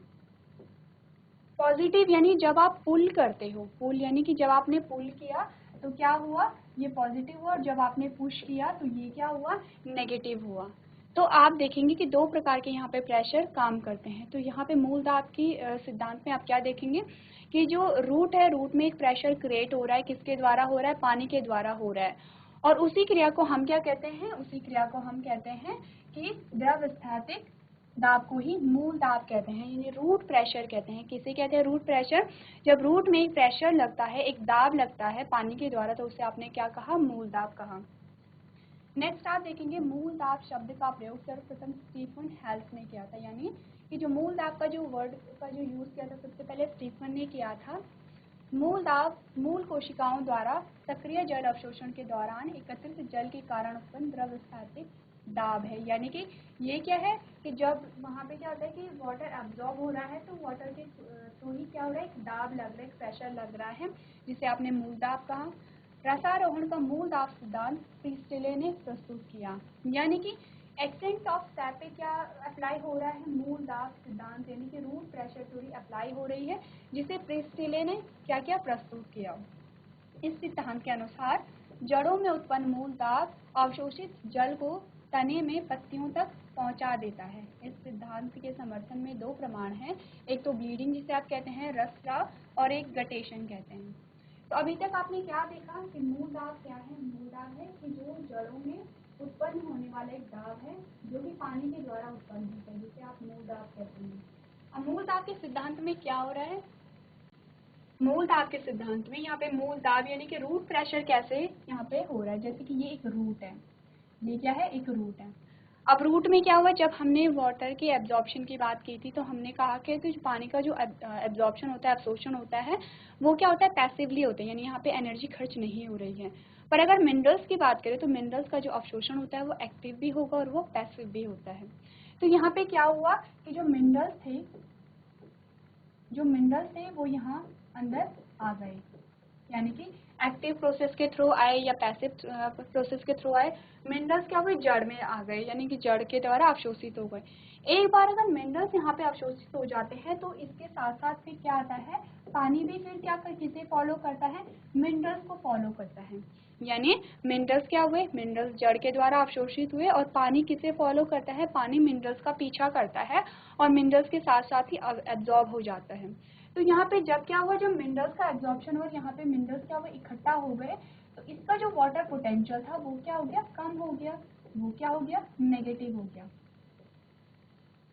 पॉजिटिव यानी जब आप पुल करते हो, पुल यानी कि जब आपने पुल किया तो क्या हुआ, ये पॉजिटिव हुआ, और जब आपने पुश किया तो ये क्या हुआ, नेगेटिव हुआ। तो आप देखेंगे कि दो प्रकार के यहाँ पे प्रेशर काम करते हैं। तो यहाँ पे मूल दाब की सिद्धांत में आप क्या देखेंगे कि जो रूट है, रूट में एक प्रेशर क्रिएट हो रहा है, किसके द्वारा हो रहा है, पानी के द्वारा हो रहा है। और उसी क्रिया को हम क्या कहते हैं, उसी क्रिया को हम कहते हैं कि द्रव स्थैतिक दाब को ही मूल दाब कहते हैं, यानी रूट प्रेशर कहते हैं। किसे कहते हैं, रूट प्रेशर। जब रूट में एक प्रेशर लगता है, एक दाब लगता है पानी के द्वारा, तो उसे आपने क्या कहा, मूल दाब कहा। नेक्स्ट आप देखेंगे मूल दाब शब्द का प्रयोग सर्वप्रथम स्टीफन हेल्स ने किया था, यानी कि जो मूल दाब का जो वर्ड का जो यूज किया था सबसे पहले स्टीफन ने किया था। मूल दाब मूल कोशिकाओं द्वारा सक्रिय जल अवशोषण के दौरान एकत्रित जल के कारण उत्पन्न द्रव स्थैतिक दाब है। यानी कि ये क्या है कि जब वहाँ पे क्या होता है कि वाटर एब्जॉर्ब हो रहा है तो वाटर के थ्रू ही क्या हो रहा है, एक दाब लग रहा है, एक प्रेशर लग रहा है, जिसे आपने मूल दाब कहा। रसारोहण का मूल दाब सिद्धांत प्रीस्टिले ने प्रस्तुत किया, यानी कि एक्सेंट ऑफ सैप पे क्या अप्लाई हो रहा है, मूल दाब सिद्धांत, यानी कि रूट प्रेशर थ्योरी अप्लाई हो रही है, जिसे प्रीस्टिले ने क्या क्या प्रस्तुत किया। इस सिद्धांत के अनुसार जड़ों में उत्पन्न मूल दाब अवशोषित जल को तने में पत्तियों तक पहुंचा देता है। इस सिद्धांत के समर्थन में दो प्रमाण हैं, एक तो ब्लीडिंग जिसे आप कहते हैं, रसस्राव, और एक गटेशन कहते हैं। तो अभी तक आपने क्या देखा कि मूल दाब क्या है, मूल दाब है कि जो जड़ों में उत्पन्न होने वाला एक दाब है जो कि पानी के द्वारा उत्पन्न होता है, जिसे आप मूल दाब कहते हैं। अब मूल दाब के सिद्धांत में क्या हो रहा है, मूल दाब के सिद्धांत में यहाँ पे मूल दाब यानी कि रूट प्रेशर कैसे यहाँ पे हो रहा है, जैसे कि ये एक रूट है, ये क्या है, एक रूट है। अब रूट में क्या हुआ, जब हमने वाटर के एब्जॉर्प्शन की बात की थी तो हमने कहा कि जो पानी का जो एब्जॉर्प्शन होता है, अवशोषण होता है, वो क्या होता है, पैसिवली होता है, यानी यहाँ पे एनर्जी खर्च नहीं हो रही है। पर अगर मिनरल्स की बात करें तो मिनरल्स का जो अवशोषण होता है वो एक्टिव भी होगा और वो पैसिव भी होता है। तो यहाँ पे क्या हुआ कि जो मिनरल्स थे वो यहाँ अंदर आ गए, यानी कि एक्टिव प्रोसेस के थ्रू आए या पैसिव प्रोसेस के थ्रू आए, मिनरल्स क्या हुए, जड़ में आ गए, यानी कि जड़ के द्वारा अवशोषित हो गए। एक बार अगर मिनरल्स यहाँ पे अवशोषित हो जाते हैं तो इसके साथ साथ फिर क्या आता है, पानी भी फिर क्या किसे फॉलो करता है, मिनरल्स को फॉलो करता है। यानी मिनरल्स क्या हुए, मिनरल्स जड़ के द्वारा अवशोषित हुए और पानी किसे फॉलो करता है, पानी मिनरल्स का पीछा करता है और मिनरल्स के साथ साथ ही एब्जॉर्ब हो जाता है। तो यहाँ पे जब क्या हुआ, जब मिनरल्स का एब्जॉर्प्शन और यहाँ पे मिनरल्स क्या हुआ, इकट्ठा हो गए, तो इसका जो वाटर पोटेंशियल था वो क्या हो गया, कम हो गया, वो क्या हो गया, नेगेटिव हो गया।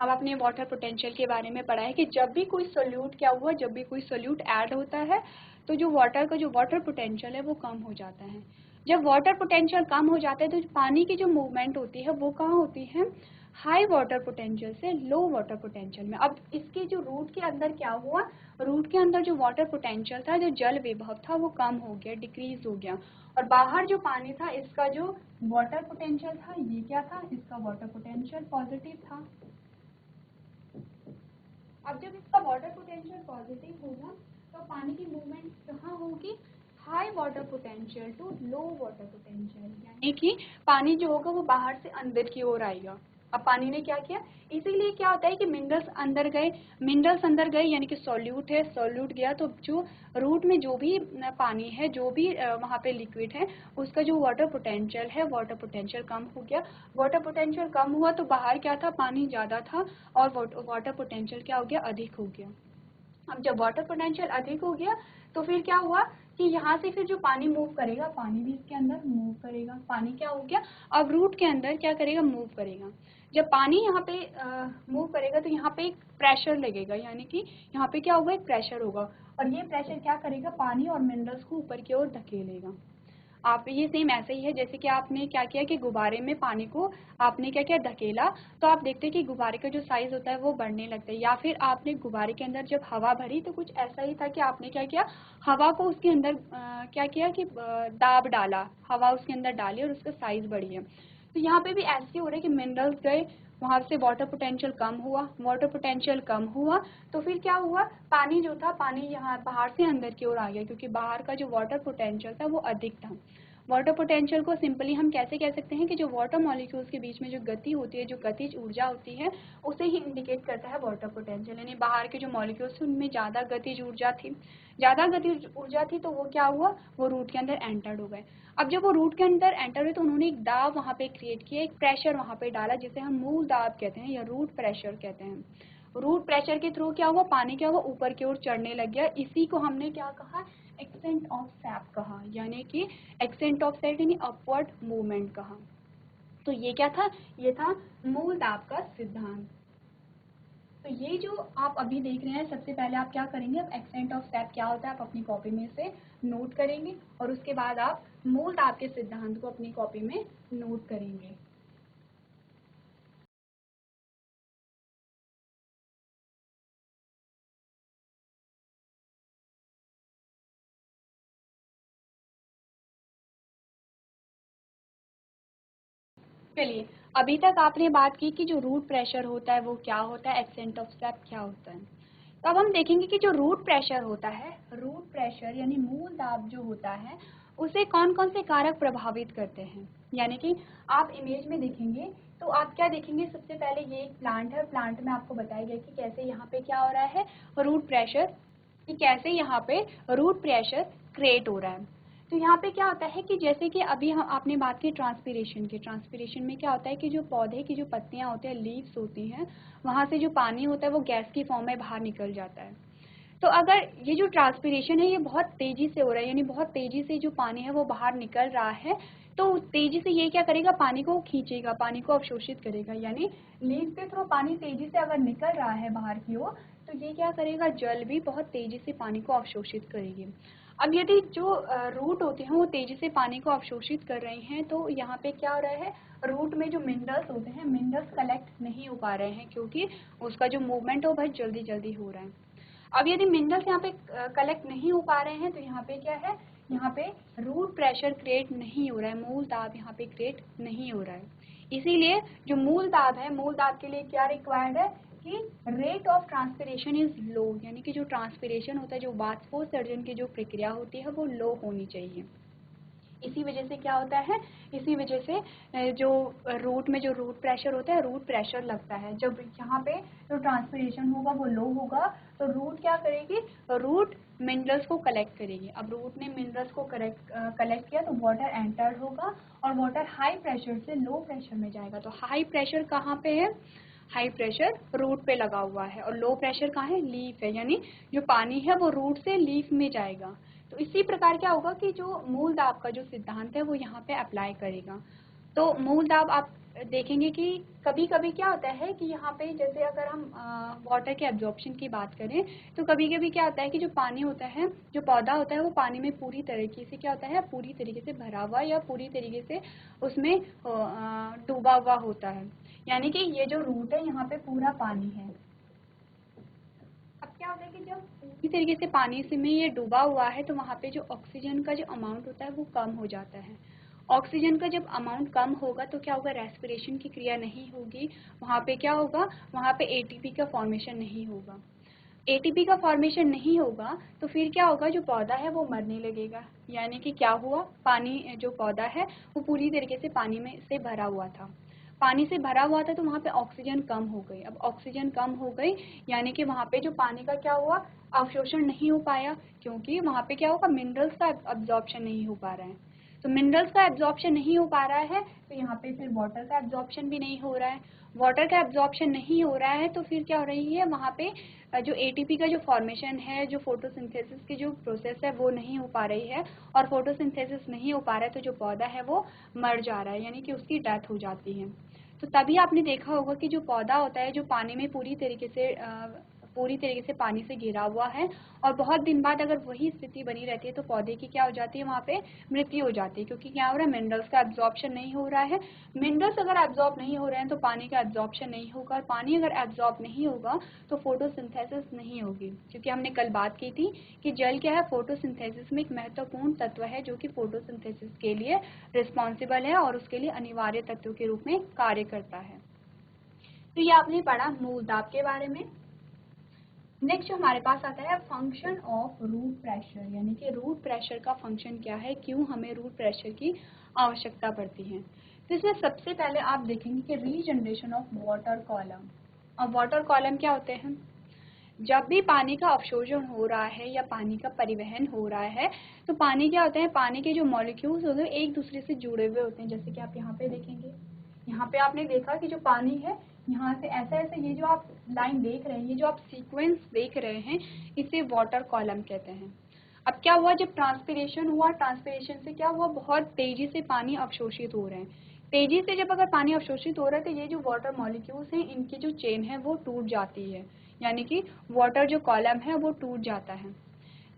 अब आपने वाटर पोटेंशियल के बारे में पढ़ा है कि जब भी कोई सोल्यूट क्या हुआ, जब भी कोई सोल्यूट ऐड होता है तो जो वाटर का जो वाटर पोटेंशियल है वो कम हो जाता है। जब वाटर पोटेंशियल कम हो जाता है तो पानी की जो मूवमेंट होती है वो कहाँ होती है, हाई वाटर पोटेंशियल से लो वाटर पोटेंशियल में। अब इसके जो रूट के अंदर क्या हुआ, रूट के अंदर जो वाटर पोटेंशियल था, जो जल विभव था वो कम हो गया, डिक्रीज हो गया, और बाहर जो पानी था इसका जो वाटर पोटेंशियल था ये क्या था, इसका वाटर पोटेंशियल पॉजिटिव था। अब जब इसका वाटर पोटेंशियल पॉजिटिव होगा तो पानी की मूवमेंट कहाँ होगी, high water potential to low water potential, यानी कि पानी जो होगा वो बाहर से अंदर की ओर आएगा। अब पानी ने क्या किया, इसीलिए क्या होता है कि मिनरल्स अंदर गए यानी कि सॉल्यूट है, सॉल्यूट गया तो जो रूट में जो भी पानी है, जो भी वहाँ पे लिक्विड है, उसका जो वाटर पोटेंशियल है, वाटर पोटेंशियल कम हो गया। वाटर पोटेंशियल कम हुआ तो बाहर क्या था, पानी ज़्यादा था और वाटर पोटेंशियल क्या हो गया, अधिक हो गया। अब जब वाटर पोटेंशियल अधिक हो गया तो फिर क्या हुआ कि यहाँ से फिर जो पानी मूव करेगा, पानी भी इसके अंदर मूव करेगा, पानी क्या हो गया, अब रूट के अंदर क्या करेगा, मूव करेगा। जब पानी यहाँ पे मूव करेगा तो यहाँ पे एक प्रेशर लगेगा, यानी कि यहाँ पे क्या होगा, एक प्रेशर होगा, और ये प्रेशर क्या करेगा, पानी और मिनरल्स को ऊपर की ओर धकेलेगा। आप ये सेम ऐसे ही है जैसे कि आपने क्या किया कि गुब्बारे में पानी को आपने क्या किया, धकेला, तो आप देखते हैं कि गुब्बारे का जो साइज होता है वो बढ़ने लगता है। या फिर आपने गुब्बारे के अंदर जब हवा भरी तो कुछ ऐसा ही था कि आपने क्या किया, हवा को उसके अंदर क्या किया कि दाब डाला, हवा उसके अंदर डाली और उसका साइज बढ़ी है। तो यहाँ पे भी ऐसे हो रहा है कि मिनरल्स गए, वहाँ से वाटर पोटेंशियल कम हुआ, वाटर पोटेंशियल कम हुआ तो फिर क्या हुआ, पानी जो था, पानी यहाँ बाहर से अंदर की ओर आ गया, क्योंकि बाहर का जो वाटर पोटेंशियल था वो अधिक था। वाटर पोटेंशियल को सिंपली हम कैसे कह सकते हैं कि जो वाटर मॉलिक्यूल्स के बीच में जो गति होती है, जो गतिज ऊर्जा होती है, उसे ही इंडिकेट करता है वाटर पोटेंशियल। यानी बाहर के जो मॉलिक्यूल्स उनमें ज़्यादा गतिज ऊर्जा थी, तो वो क्या हुआ, वो रूट के अंदर एंटर्ड हो गए। अब जब वो रूट के अंदर एंटर हुए तो उन्होंने एक दाब वहाँ पे क्रिएट किया, एक प्रेशर वहाँ पे डाला जिसे हम मूल दाब कहते हैं या रूट प्रेशर कहते हैं। रूट प्रेशर के थ्रू क्या हुआ, पानी क्या हुआ, ऊपर की ओर चढ़ने लग गया। इसी को हमने क्या कहा, एक्सेंट ऑफ सैप कहा, यानी कि एक्सेंट ऑफ सैप यानी अपवर्ड मूवमेंट कहा। तो ये क्या था, ये था मूल दाब का सिद्धांत। तो ये जो आप अभी देख रहे हैं, सबसे पहले आप क्या करेंगे, अब एक्सेंट ऑफ सैप क्या होता है आप अपनी कॉपी में से नोट करेंगे और उसके बाद आप मूल दाब के सिद्धांत को अपनी कॉपी में नोट करेंगे। चलिए, अभी तक आपने बात की कि जो रूट प्रेशर होता है वो क्या होता है, एक्सेंट ऑफ सैप क्या होता है। तो अब हम देखेंगे कि जो रूट प्रेशर होता है, रूट प्रेशर यानी मूल दाब जो होता है, उसे कौन कौन से कारक प्रभावित करते हैं। यानी कि आप इमेज में देखेंगे तो आप क्या देखेंगे, सबसे पहले ये एक प्लांट है, प्लांट में आपको बताया गया कि कैसे यहाँ पे क्या हो रहा है, रूट प्रेशर, कि कैसे यहाँ पे रूट प्रेशर क्रिएट हो रहा है। तो यहाँ पे क्या होता है कि जैसे कि अभी हम आपने बात की ट्रांसपीरेशन की, ट्रांसपीरेशन में क्या होता है कि जो पौधे की जो पत्तियाँ होती हैं, लीव्स होती हैं, वहाँ से जो पानी होता है वो गैस की फॉर्म में बाहर निकल जाता है। तो अगर ये जो ट्रांसपीरेशन है ये बहुत तेज़ी से हो रहा है, यानी बहुत तेज़ी से जो पानी है वो बाहर निकल रहा है, तो तेज़ी से ये क्या करेगा, पानी को खींचेगा, पानी को अवशोषित करेगा। यानी लीव के थ्रू पानी तेज़ी से अगर निकल रहा है बाहर की ओर तो ये क्या करेगा, जल भी बहुत तेज़ी से पानी को अवशोषित करेगी। अब यदि जो रूट होते हैं वो तेज़ी से पानी को अवशोषित कर रहे हैं तो यहाँ पे क्या हो रहा है, रूट में जो मिनरल्स होते हैं, मिनरल्स कलेक्ट नहीं हो पा रहे हैं क्योंकि उसका जो मूवमेंट है वो बहुत जल्दी जल्दी हो रहा है। अब यदि मिनरल्स यहाँ पे कलेक्ट नहीं हो पा रहे हैं तो यहाँ पे क्या है, यहाँ पे रूट प्रेशर क्रिएट नहीं हो रहा है, मूल दाब यहाँ पे क्रिएट नहीं हो रहा है। इसीलिए जो मूल दाब है, मूल दाब के लिए क्या रिक्वायर्ड है कि rate of transpiration is low, यानी कि जो ट्रांसपिरेशन होता है, जो वाष्पोत्सर्जन की जो प्रक्रिया होती है वो लो होनी चाहिए। इसी वजह से क्या होता है, इसी वजह से जो रूट में जो रूट प्रेशर होता है, रूट प्रेशर लगता है। जब यहाँ पे जो ट्रांसपिरेशन होगा वो लो होगा तो रूट क्या करेगी, रूट मिनरल्स को कलेक्ट करेगी। अब रूट ने मिनरल्स को कलेक्ट किया तो वाटर एंटर होगा और वाटर हाई प्रेशर से लो प्रेशर में जाएगा। तो हाई प्रेशर कहाँ पे है, हाई प्रेशर रूट पे लगा हुआ है और लो प्रेशर कहाँ है, लीफ है, यानी जो पानी है वो रूट से लीफ में जाएगा। तो इसी प्रकार क्या होगा कि जो मूल दाब का जो सिद्धांत है वो यहाँ पे अप्लाई करेगा। तो मूल दाब आप देखेंगे कि कभी कभी क्या होता है कि यहाँ पे जैसे अगर हम वाटर के एब्जॉर्प्शन की बात करें तो कभी कभी क्या होता है कि जो पानी होता है, जो पौधा होता है वो पानी में पूरी तरीके से क्या होता है, पूरी तरीके से भरा हुआ या पूरी तरीके से उसमें डूबा हुआ होता है, यानी कि ये जो रूट है यहाँ पे पूरा पानी है। अब क्या होता है कि जब पूरी तरीके से पानी से में ये डूबा हुआ है तो वहाँ पे जो ऑक्सीजन का जो अमाउंट होता है वो कम हो जाता है। ऑक्सीजन का जब अमाउंट कम होगा तो क्या होगा, रेस्पिरेशन की क्रिया नहीं होगी, वहाँ पे क्या होगा, वहाँ पे एटीपी का फॉर्मेशन नहीं होगा। एटीपी का फॉर्मेशन नहीं होगा तो फिर क्या होगा, जो पौधा है वो मरने लगेगा। यानी कि क्या हुआ, पानी जो पौधा है वो पूरी तरीके से पानी में से भरा हुआ था, पानी से भरा हुआ था तो वहाँ पे ऑक्सीजन कम हो गई। अब ऑक्सीजन कम हो गई यानी कि वहाँ पे जो पानी का क्या हुआ, अवशोषण नहीं हो पाया, क्योंकि वहाँ पे क्या होगा, मिनरल्स का एब्जॉर्प्शन नहीं हो पा रहा है। तो मिनरल्स का एब्जॉर्प्शन नहीं हो पा रहा है तो यहाँ पे फिर वाटर का एब्जॉर्प्शन भी नहीं हो रहा है। वाटर का एब्जॉर्प्शन नहीं हो रहा है तो फिर क्या हो रही है, वहाँ पे जो एटीपी का जो फॉर्मेशन है, जो फोटोसिंथेसिस की जो प्रोसेस है वो नहीं हो पा रही है, और फोटोसिंथेसिस नहीं हो पा रहा है तो जो पौधा है वो मर जा रहा है, यानी कि उसकी डेथ हो जाती है। तो तभी आपने देखा होगा कि जो पौधा होता है जो पानी में पूरी तरीके से पानी से घिरा हुआ है और बहुत दिन बाद अगर वही स्थिति बनी रहती है तो पौधे की क्या हो जाती है, वहाँ पे मृत्यु हो जाती है, क्योंकि क्या हो रहा है, मिनरल्स का एब्जॉर्प्शन नहीं हो रहा है। मिनरल्स अगर एब्जॉर्ब नहीं हो रहे हैं तो पानी का एब्जॉर्प्शन नहीं होगा, और पानी अगर एब्जॉर्ब नहीं होगा तो फोटोसिंथेसिस नहीं होगी, क्योंकि हमने कल बात की थी कि जल क्या है, फोटोसिंथेसिस में एक महत्वपूर्ण तत्व है जो कि फोटोसिंथेसिस के लिए रिस्पॉन्सिबल है और उसके लिए अनिवार्य तत्व के रूप में कार्य करता है। तो ये आपने पढ़ा मूल दाब के बारे में। नेक्स्ट जो हमारे पास आता है फंक्शन ऑफ रूट प्रेशर, यानी कि रूट प्रेशर का फंक्शन क्या है, क्यों हमें रूट प्रेशर की आवश्यकता पड़ती है। तो इसमें सबसे पहले आप देखेंगे कि रीजनरेशन ऑफ वाटर कॉलम। अब वाटर कॉलम क्या होते हैं, जब भी पानी का अवशोषण हो रहा है या पानी का परिवहन हो रहा है तो पानी क्या होता है, पानी के जो मॉलिक्यूल्स होते हैं एक दूसरे से जुड़े हुए होते हैं। जैसे कि आप यहाँ पे देखेंगे, यहाँ पे आपने देखा कि जो पानी है यहाँ से ऐसा ऐसे, ये जो आप लाइन देख रहे हैं, ये जो आप सीक्वेंस देख रहे हैं, इसे वाटर कॉलम कहते हैं। अब क्या हुआ, जब ट्रांसपिरेशन हुआ, ट्रांसपिरेशन से क्या हुआ, बहुत तेजी से पानी अवशोषित हो रहे हैं। तेजी से जब अगर पानी अवशोषित हो रहा है तो ये जो वाटर मॉलिक्यूल्स हैं इनकी जो चेन है वो टूट जाती है, यानी कि वाटर जो कॉलम है वो टूट जाता है।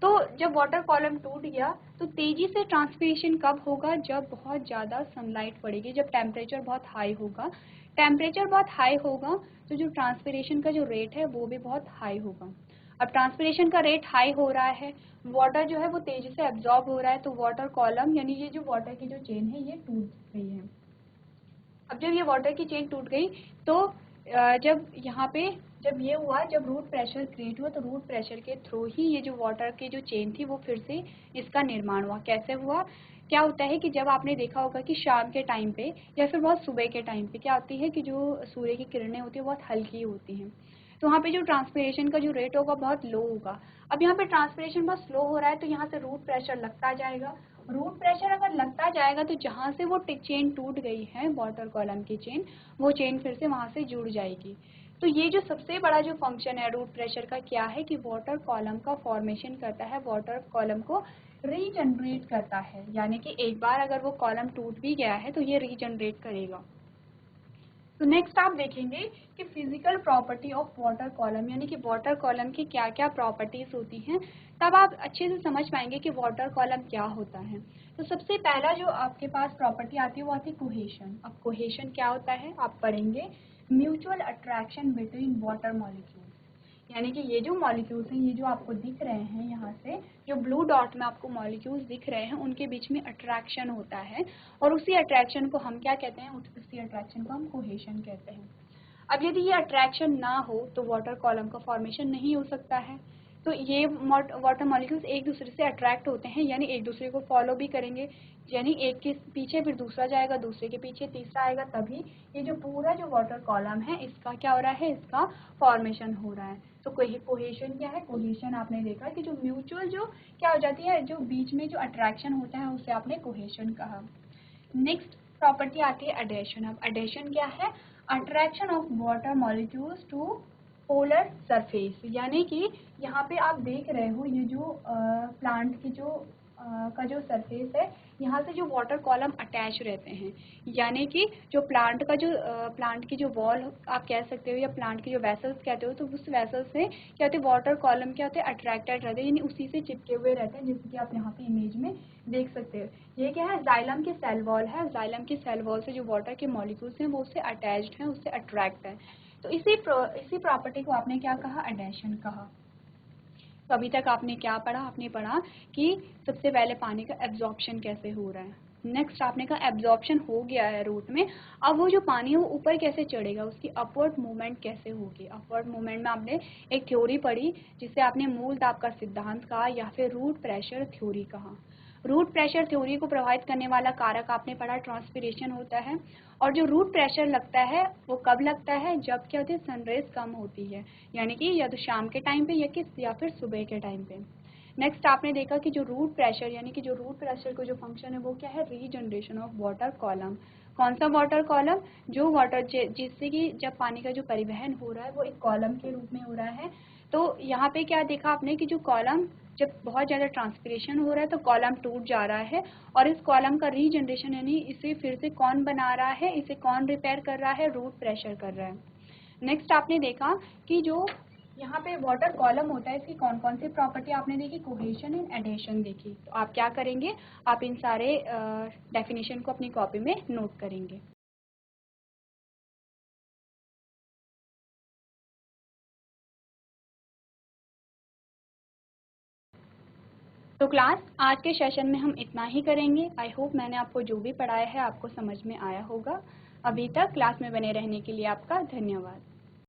तो जब वाटर कॉलम टूट गया तो तेजी से ट्रांसपिरेशन कब होगा, जब बहुत ज़्यादा सनलाइट पड़ेगी, जब टेम्परेचर बहुत हाई होगा। टेम्परेचर बहुत हाई होगा तो जो ट्रांसपिरेशन का जो रेट है वो भी बहुत हाई होगा। अब ट्रांसपिरेशन का रेट हाई हो रहा है, वाटर जो है वो तेजी से एब्जॉर्ब हो रहा है, तो वाटर कॉलम यानी ये जो वाटर की जो चेन है ये टूट गई है। अब जब ये वाटर की चेन टूट गई तो जब यहाँ पे जब ये हुआ, जब रूट प्रेशर क्रिएट हुआ तो रूट प्रेशर के थ्रू ही ये जो वाटर की जो चेन थी वो फिर से इसका निर्माण हुआ। कैसे हुआ, क्या होता है कि जब आपने देखा होगा कि शाम के टाइम पे या फिर बहुत सुबह के टाइम पे क्या होती है कि जो सूर्य की किरणें होती है बहुत हल्की होती हैं, तो वहाँ पे जो ट्रांसपिरेशन का जो रेट होगा बहुत लो होगा। अब यहाँ पे ट्रांसपिरेशन बहुत स्लो हो रहा है तो यहाँ से रूट प्रेशर लगता जाएगा। रूट प्रेशर अगर लगता जाएगा तो जहाँ से वो चेन टूट गई है वाटर कॉलम की चेन, वो चेन फिर से वहाँ से जुड़ जाएगी। तो ये जो सबसे बड़ा जो फंक्शन है रूट प्रेशर का क्या है कि वाटर कॉलम का फॉर्मेशन करता है, वाटर कॉलम को रीजनरेट करता है, यानी कि एक बार अगर वो कॉलम टूट भी गया है तो ये रीजनरेट करेगा। तो नेक्स्ट आप देखेंगे कि physical property of water column, यानी कि वाटर कॉलम की क्या क्या प्रॉपर्टीज होती हैं, तब आप अच्छे से समझ पाएंगे कि वाटर कॉलम क्या होता है। तो सबसे पहला जो आपके पास प्रॉपर्टी आती है वो आती है कोहेशन। अब कोहेशन क्या होता है आप पढ़ेंगे, mutual attraction between water molecules, यानी कि ये जो मॉलिक्यूल्स हैं, ये जो आपको दिख रहे हैं यहाँ से, जो ब्लू डॉट में आपको मॉलिक्यूल्स दिख रहे हैं उनके बीच में अट्रैक्शन होता है और उसी अट्रैक्शन को हम क्या कहते हैं, उसी अट्रैक्शन को हम कोहेशन कहते हैं। अब यदि ये अट्रैक्शन ना हो तो वाटर कॉलम का फॉर्मेशन नहीं हो सकता है। तो ये वाटर मॉलिक्यूल्स एक दूसरे से अट्रैक्ट होते हैं, यानी एक दूसरे को फॉलो भी करेंगे, यानी एक के पीछे फिर दूसरा जाएगा, दूसरे के पीछे तीसरा आएगा, तभी ये जो पूरा जो वाटर कॉलम है इसका क्या हो रहा है, इसका फॉर्मेशन हो रहा है। तो कोहेशन क्या है, कोहेशन आपने देखा कि जो म्यूचुअल जो क्या हो जाती है, जो बीच में जो अट्रैक्शन होता है उसे आपने कोहेशन कहा। नेक्स्ट प्रॉपर्टी आती है एडेशन। अब एडेशन क्या है, attraction of water molecules to polar surface, यानी कि यहाँ पे आप देख रहे हो ये जो प्लांट की जो का जो सरफेस है, यहाँ से जो वाटर कॉलम अटैच रहते हैं, यानी कि जो प्लांट का जो प्लांट की जो वॉल आप कह सकते हो या प्लांट की जो वेसल्स कहते हो, तो उस वेसल से क्या होते हैं, वाटर कॉलम क्या होते हैं, अट्रैक्टेड रहते हैं, यानी उसी से चिपके हुए रहते हैं, जैसे कि आप यहाँ पे इमेज में देख सकते हो। ये क्या है, जाइलम की सेल वॉल है, जाइलम की सेल वॉल से जो वाटर के मॉलिक्यूल्स हैं वो उससे अटैच्ड हैं, उससे अट्रैक्ट है। तो इसी प्रॉपर्टी को आपने क्या कहा, एडेशन कहा। तो अभी तक आपने क्या पढ़ा, आपने पढ़ा कि सबसे पहले पानी का एब्जॉर्प्शन कैसे हो रहा है, नेक्स्ट आपने कहा एब्जॉर्प्शन हो गया है रूट में, अब वो जो पानी है वो ऊपर कैसे चढ़ेगा, उसकी अपवर्ड मूवमेंट कैसे होगी। अपवर्ड मूवमेंट में आपने एक थ्योरी पढ़ी जिसे आपने मूल दाब का सिद्धांत कहा या फिर रूट प्रेशर थ्योरी कहा। रूट प्रेशर थ्योरी को प्रभावित करने वाला कारक आपने पढ़ा ट्रांसपिरेशन होता है, और जो रूट प्रेशर लगता है वो कब लगता है, जब क्या होती है, सनरेज कम होती है, यानी कि या तो शाम के टाइम पे या फिर सुबह के टाइम पे। नेक्स्ट आपने देखा कि जो रूट प्रेशर यानी कि जो रूट प्रेशर का जो फंक्शन है वो क्या है, रीजनरेशन ऑफ वाटर कॉलम। कौन सा वाटर कॉलम, जो वाटर जिससे कि जब पानी का जो परिवहन हो रहा है वो एक कॉलम के रूप में हो रहा है। तो यहाँ पे क्या देखा आपने कि जो कॉलम जब बहुत ज़्यादा ट्रांसपिरेशन हो रहा है तो कॉलम टूट जा रहा है, और इस कॉलम का रीजनरेशन यानी इसे फिर से कौन बना रहा है, इसे कौन रिपेयर कर रहा है, रूट प्रेशर कर रहा है। नेक्स्ट आपने देखा कि जो यहाँ पे वाटर कॉलम होता है इसकी कौन कौन सी प्रॉपर्टी आपने देखी, कोहेशन एंड एडेशन देखी। तो आप क्या करेंगे, आप इन सारे डेफिनेशन को अपनी कॉपी में नोट करेंगे। तो क्लास आज के सेशन में हम इतना ही करेंगे। आई होप मैंने आपको जो भी पढ़ाया है आपको समझ में आया होगा। अभी तक क्लास में बने रहने के लिए आपका धन्यवाद।